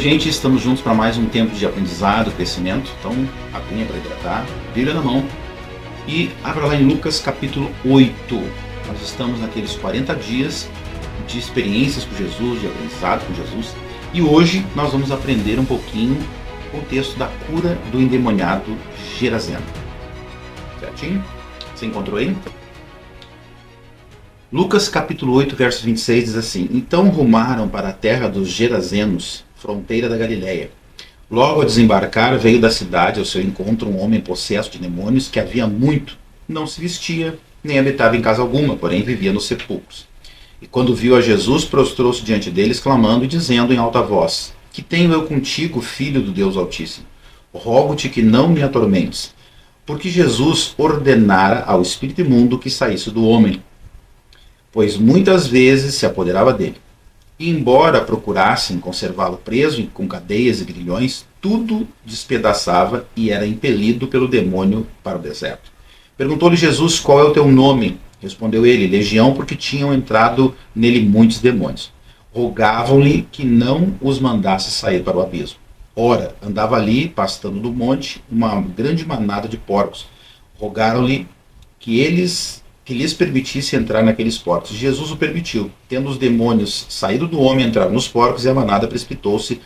gente, estamos juntos para mais um tempo de aprendizado, crescimento. Então, aguinha para hidratar, Bíblia na mão e abra lá em Lucas capítulo 8. Nós estamos naqueles 40 dias de experiências com Jesus, de aprendizado com Jesus. E hoje nós vamos aprender um pouquinho o texto da cura do endemoniado Gerazeno. Certinho? Você encontrou aí? Lucas capítulo 8, verso 26 diz assim: Então rumaram para a terra dos Gerazenos, fronteira da Galileia. Logo ao desembarcar, veio da cidade ao seu encontro um homem possesso de demônios que havia muito não se vestia, nem habitava em casa alguma, porém vivia nos sepulcros. E quando viu a Jesus, prostrou-se diante deles, clamando e dizendo em alta voz: Que tenho eu contigo, filho do Deus Altíssimo? Rogo-te que não me atormentes. Porque Jesus ordenara ao espírito imundo que saísse do homem, pois muitas vezes se apoderava dele. E embora procurassem conservá-lo preso com cadeias e grilhões, tudo despedaçava e era impelido pelo demônio para o deserto. Perguntou-lhe Jesus: Qual é o teu nome? Respondeu ele: Legião, porque tinham entrado nele muitos demônios. Rogavam-lhe que não os mandasse sair para o abismo. Ora, andava ali, pastando no monte, uma grande manada de porcos. Rogaram-lhe que lhes permitisse entrar naqueles porcos. Jesus o permitiu. Tendo os demônios saído do homem, entraram nos porcos, e a manada precipitou-se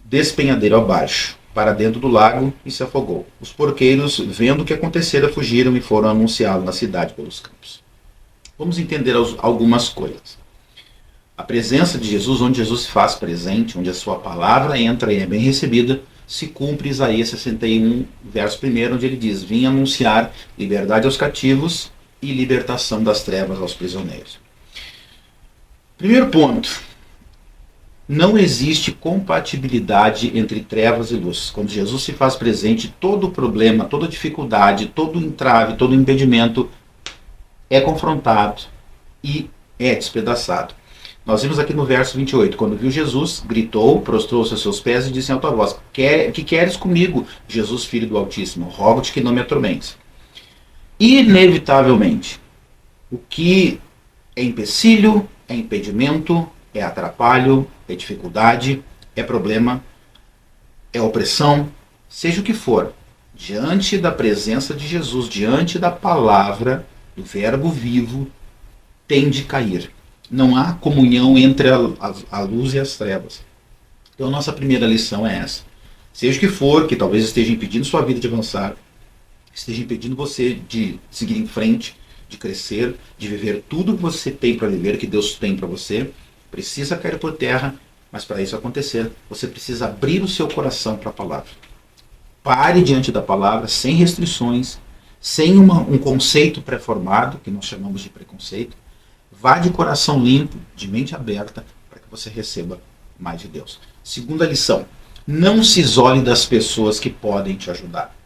despenhadeiro abaixo, para dentro do lago, e se afogou. Os porqueiros, vendo o que acontecera, fugiram e foram anunciá-lo na cidade pelos campos. Vamos entender algumas coisas. A presença de Jesus, onde Jesus se faz presente, onde a sua palavra entra e é bem recebida, se cumpre Isaías 61, verso 1, onde ele diz: Vim anunciar liberdade aos cativos e libertação das trevas aos prisioneiros. Primeiro ponto: não existe compatibilidade entre trevas e luz. Quando Jesus se faz presente, todo problema, toda dificuldade, todo entrave, todo impedimento é confrontado e é despedaçado. Nós vimos aqui no verso 28, quando viu Jesus, gritou, prostrou-se aos seus pés e disse em alta voz: Que queres comigo, Jesus, filho do Altíssimo? Rogo-te que não me atormentes. Inevitavelmente, o que é empecilho, é impedimento, é atrapalho, é dificuldade, é problema, é opressão, seja o que for, diante da presença de Jesus, diante da palavra, do verbo vivo, tem de cair. Não há comunhão entre a luz e as trevas. Então a nossa primeira lição é essa. Seja o que for, que talvez esteja impedindo sua vida de avançar, esteja impedindo você de seguir em frente, de crescer, de viver tudo que você tem para viver, que Deus tem para você, precisa cair por terra, mas para isso acontecer, você precisa abrir o seu coração para a palavra. Pare diante da palavra, sem restrições, sem um conceito pré-formado, que nós chamamos de preconceito. Vá de coração limpo, de mente aberta, para que você receba mais de Deus. Segunda lição: não se isole das pessoas que podem te ajudar.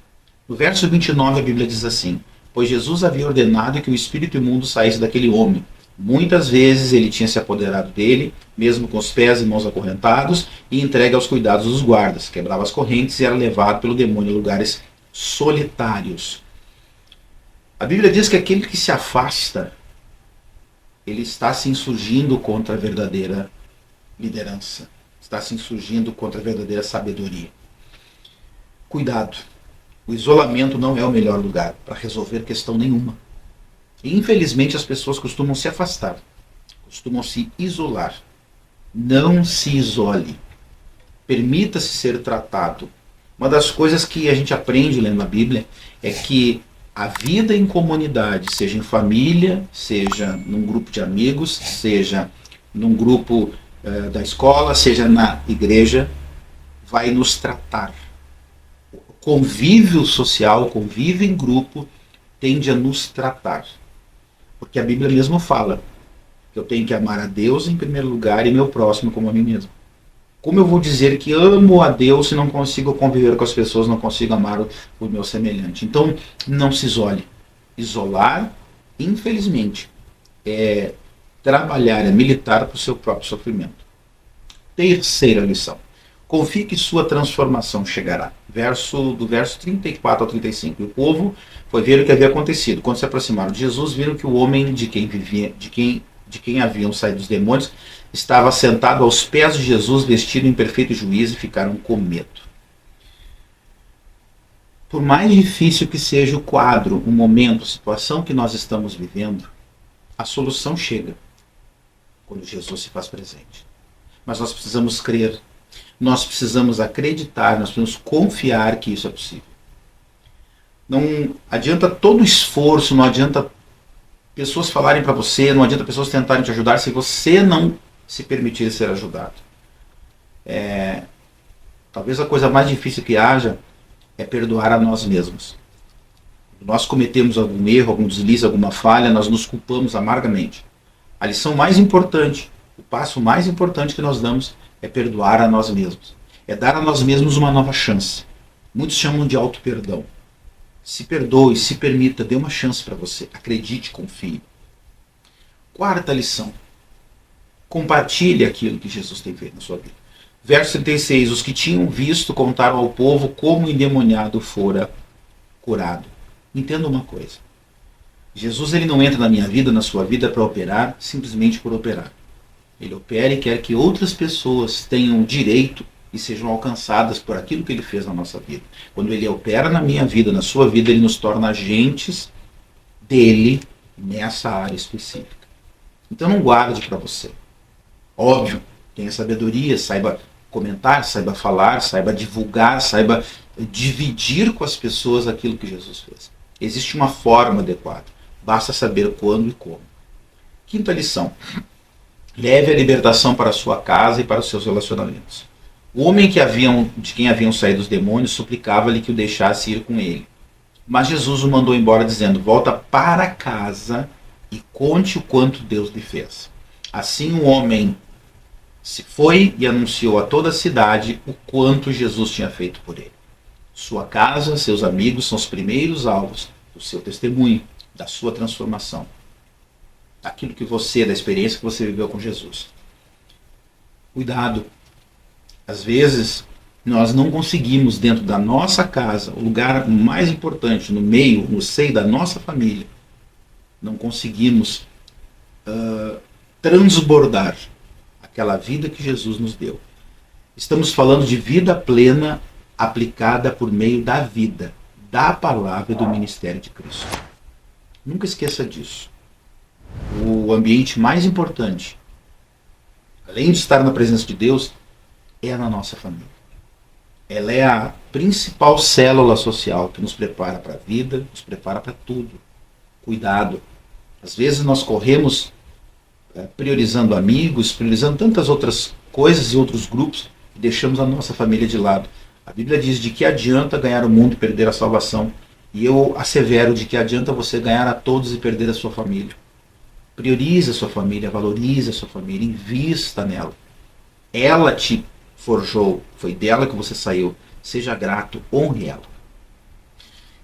No verso 29 a Bíblia diz assim: Pois Jesus havia ordenado que o espírito imundo saísse daquele homem. Muitas vezes ele tinha se apoderado dele, mesmo com os pés e mãos acorrentados, e entregue aos cuidados dos guardas. Quebrava as correntes e era levado pelo demônio a lugares solitários. A Bíblia diz que aquele que se afasta, ele está se insurgindo contra a verdadeira liderança. Está se insurgindo contra a verdadeira sabedoria. Cuidado. O isolamento não é o melhor lugar para resolver questão nenhuma. E, infelizmente, as pessoas costumam se afastar. Costumam se isolar. Não se isole. Permita-se ser tratado. Uma das coisas que a gente aprende lendo a Bíblia é que a vida em comunidade, seja em família, seja num grupo de amigos, seja num grupo da escola, seja na igreja, vai nos tratar. O convívio social, o convívio em grupo, tende a nos tratar. Porque a Bíblia mesmo fala que eu tenho que amar a Deus em primeiro lugar e meu próximo como a mim mesmo. Como eu vou dizer que amo a Deus se não consigo conviver com as pessoas, não consigo amar o meu semelhante? Então, não se isole. Isolar, infelizmente, é trabalhar, é militar para o seu próprio sofrimento. Terceira lição: confie que sua transformação chegará. Do verso 34 ao 35. E o povo foi ver o que havia acontecido. Quando se aproximaram de Jesus, viram que o homem de quem de quem haviam saído os demônios, estava sentado aos pés de Jesus, vestido em perfeito juízo, e ficaram com medo. Por mais difícil que seja o quadro, o momento, a situação que nós estamos vivendo, a solução chega quando Jesus se faz presente. Mas nós precisamos crer, nós precisamos acreditar, nós precisamos confiar que isso é possível. Não adianta todo esforço, não adianta pessoas falarem para você, não adianta pessoas tentarem te ajudar se você não se permitir ser ajudado. Talvez a coisa mais difícil que haja é perdoar a nós mesmos. Quando nós cometemos algum erro, algum deslize, alguma falha, nós nos culpamos amargamente. A lição mais importante, o passo mais importante que nós damos é perdoar a nós mesmos. É dar a nós mesmos uma nova chance. Muitos chamam de auto-perdão. Se perdoe, se permita, dê uma chance para você. Acredite, confie. Quarta lição. Compartilhe aquilo que Jesus tem feito na sua vida. Verso 36. Os que tinham visto contaram ao povo como o endemoniado fora curado. Entenda uma coisa. Jesus ele não entra na minha vida, na sua vida, para operar simplesmente por operar. Ele opera e quer que outras pessoas tenham direito e sejam alcançadas por aquilo que ele fez na nossa vida. Quando ele opera na minha vida, na sua vida, ele nos torna agentes dele nessa área específica. Então não guarde para você. Óbvio, tenha sabedoria, saiba comentar, saiba falar, saiba divulgar, saiba dividir com as pessoas aquilo que Jesus fez. Existe uma forma adequada. Basta saber quando e como. Quinta lição. Leve a libertação para a sua casa e para os seus relacionamentos. O homem de quem haviam saído os demônios suplicava-lhe que o deixasse ir com ele. Mas Jesus o mandou embora dizendo, volta para casa e conte o quanto Deus lhe fez. Assim o homem se foi e anunciou a toda a cidade o quanto Jesus tinha feito por ele. Sua casa, seus amigos são os primeiros alvos do seu testemunho, da sua transformação. Daquilo que você, da experiência que você viveu com Jesus. Cuidado. Às vezes, nós não conseguimos dentro da nossa casa, o lugar mais importante, no meio, no seio da nossa família, não conseguimos transbordar aquela vida que Jesus nos deu. Estamos falando de vida plena aplicada por meio da vida, da palavra e do ministério de Cristo. Nunca esqueça disso. O ambiente mais importante, além de estar na presença de Deus, é na nossa família. Ela é a principal célula social que nos prepara para a vida, nos prepara para tudo. Cuidado. Às vezes nós corremos priorizando amigos, priorizando tantas outras coisas e outros grupos e deixamos a nossa família de lado. A Bíblia diz de que adianta ganhar o mundo e perder a salvação. E eu assevero de que adianta você ganhar a todos e perder a sua família. Priorize a sua família, valorize a sua família, invista nela. Ela te forjou, foi dela que você saiu. Seja grato, honre ela.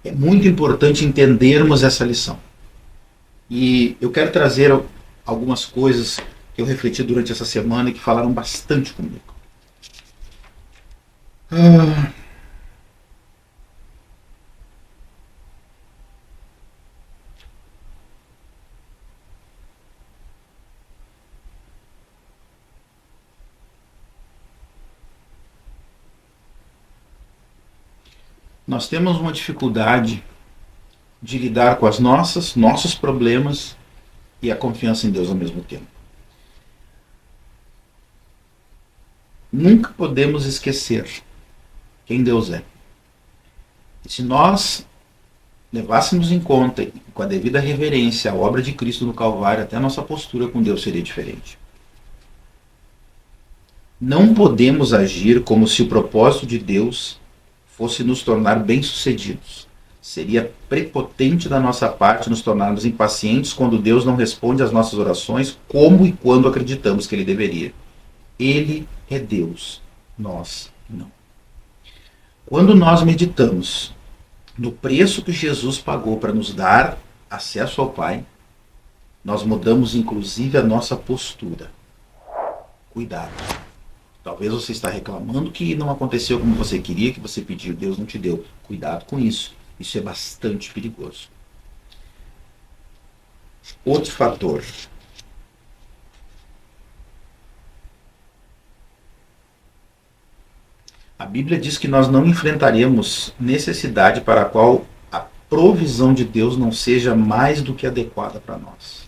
É muito importante entendermos essa lição. E eu quero trazer algumas coisas que eu refleti durante essa semana e que falaram bastante comigo. Nós temos uma dificuldade de lidar com nossos problemas e a confiança em Deus ao mesmo tempo. Nunca podemos esquecer quem Deus é. E se nós levássemos em conta, com a devida reverência, a obra de Cristo no Calvário, até a nossa postura com Deus seria diferente. Não podemos agir como se o propósito de Deus fosse nos tornar bem-sucedidos. Seria prepotente da nossa parte nos tornarmos impacientes quando Deus não responde às nossas orações como e quando acreditamos que Ele deveria. Ele é Deus, nós não. Quando nós meditamos no preço que Jesus pagou para nos dar acesso ao Pai, nós mudamos inclusive a nossa postura. Cuidado. Talvez você está reclamando que não aconteceu como você queria, que você pediu, Deus não te deu. Cuidado com isso. Isso é bastante perigoso. Outro fator. A Bíblia diz que nós não enfrentaremos necessidade para a qual a provisão de Deus não seja mais do que adequada para nós.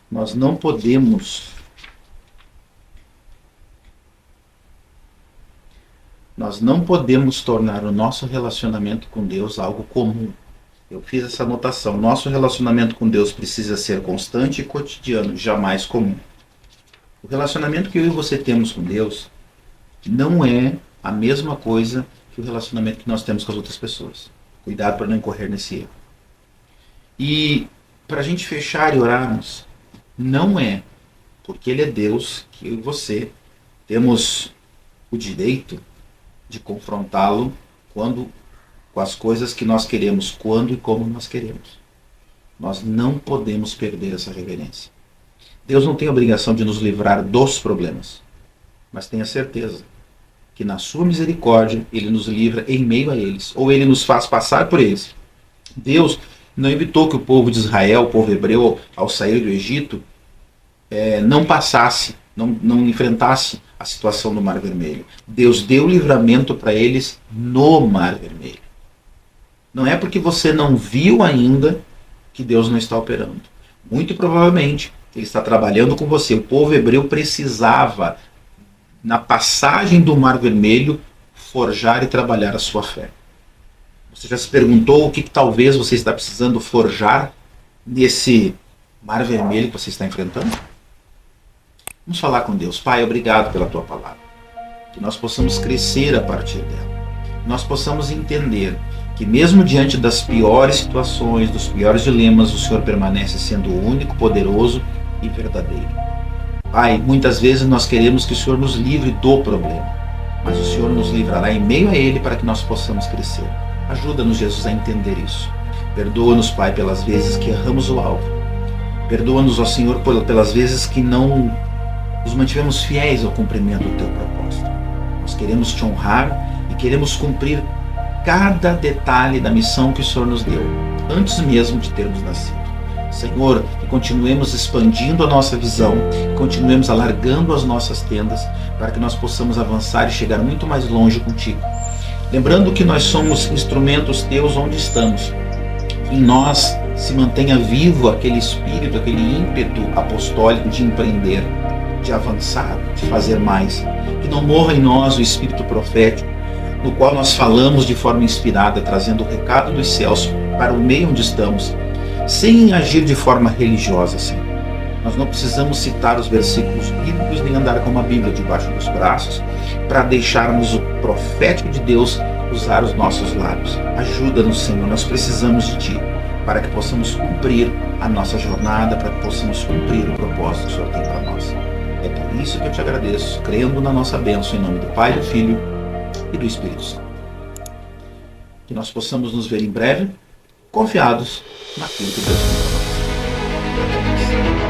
Nós não podemos tornar o nosso relacionamento com Deus algo comum. Eu fiz essa anotação. Nosso relacionamento com Deus precisa ser constante e cotidiano, jamais comum. O relacionamento que eu e você temos com Deus não é a mesma coisa que o relacionamento que nós temos com as outras pessoas. Cuidado para não incorrer nesse erro. E para a gente fechar e orarmos, não é porque Ele é Deus que eu e você temos o direito de confrontá-lo com as coisas que nós queremos, quando e como nós queremos. Nós não podemos perder essa reverência. Deus não tem a obrigação de nos livrar dos problemas, mas tenha certeza que na sua misericórdia Ele nos livra em meio a eles, ou Ele nos faz passar por eles. Deus não evitou que o povo de Israel, o povo hebreu, ao sair do Egito, não passasse, não enfrentasse a situação do Mar Vermelho. Deus deu livramento para eles no Mar Vermelho. Não é porque você não viu ainda que Deus não está operando. Muito provavelmente Ele está trabalhando com você. O povo hebreu precisava, na passagem do Mar Vermelho, forjar e trabalhar a sua fé. Você já se perguntou o que talvez você está precisando forjar nesse Mar Vermelho que você está enfrentando? Vamos falar com Deus. Pai, obrigado pela Tua palavra. Que nós possamos crescer a partir dela. Que nós possamos entender que mesmo diante das piores situações, dos piores dilemas, o Senhor permanece sendo o único, poderoso e verdadeiro. Pai, muitas vezes nós queremos que o Senhor nos livre do problema, mas o Senhor nos livrará em meio a ele para que nós possamos crescer. Ajuda-nos, Jesus, a entender isso. Perdoa-nos, Pai, pelas vezes que erramos o alvo. Perdoa-nos, ó Senhor, pelas vezes que não nos mantivemos fiéis ao cumprimento do Teu propósito. Nós queremos Te honrar e queremos cumprir cada detalhe da missão que o Senhor nos deu, antes mesmo de termos nascido. Senhor, que continuemos expandindo a nossa visão, que continuemos alargando as nossas tendas, para que nós possamos avançar e chegar muito mais longe contigo. Lembrando que nós somos instrumentos Teus onde estamos. Que em nós se mantenha vivo aquele espírito, aquele ímpeto apostólico de empreender, de avançar, de fazer mais. Que não morra em nós o espírito profético, no qual nós falamos de forma inspirada, trazendo o recado dos céus para o meio onde estamos, sem agir de forma religiosa, Senhor. Nós não precisamos citar os versículos bíblicos nem andar com uma Bíblia debaixo dos braços para deixarmos o profético de Deus usar os nossos lábios. Ajuda-nos, Senhor, nós precisamos de Ti para que possamos cumprir a nossa jornada, para que possamos cumprir o propósito que o Senhor tem para nós. É por isso que eu Te agradeço, crendo na nossa bênção, em nome do Pai, do Filho e do Espírito Santo. Que nós possamos nos ver em breve, confiados naquilo que Deus tem para nós.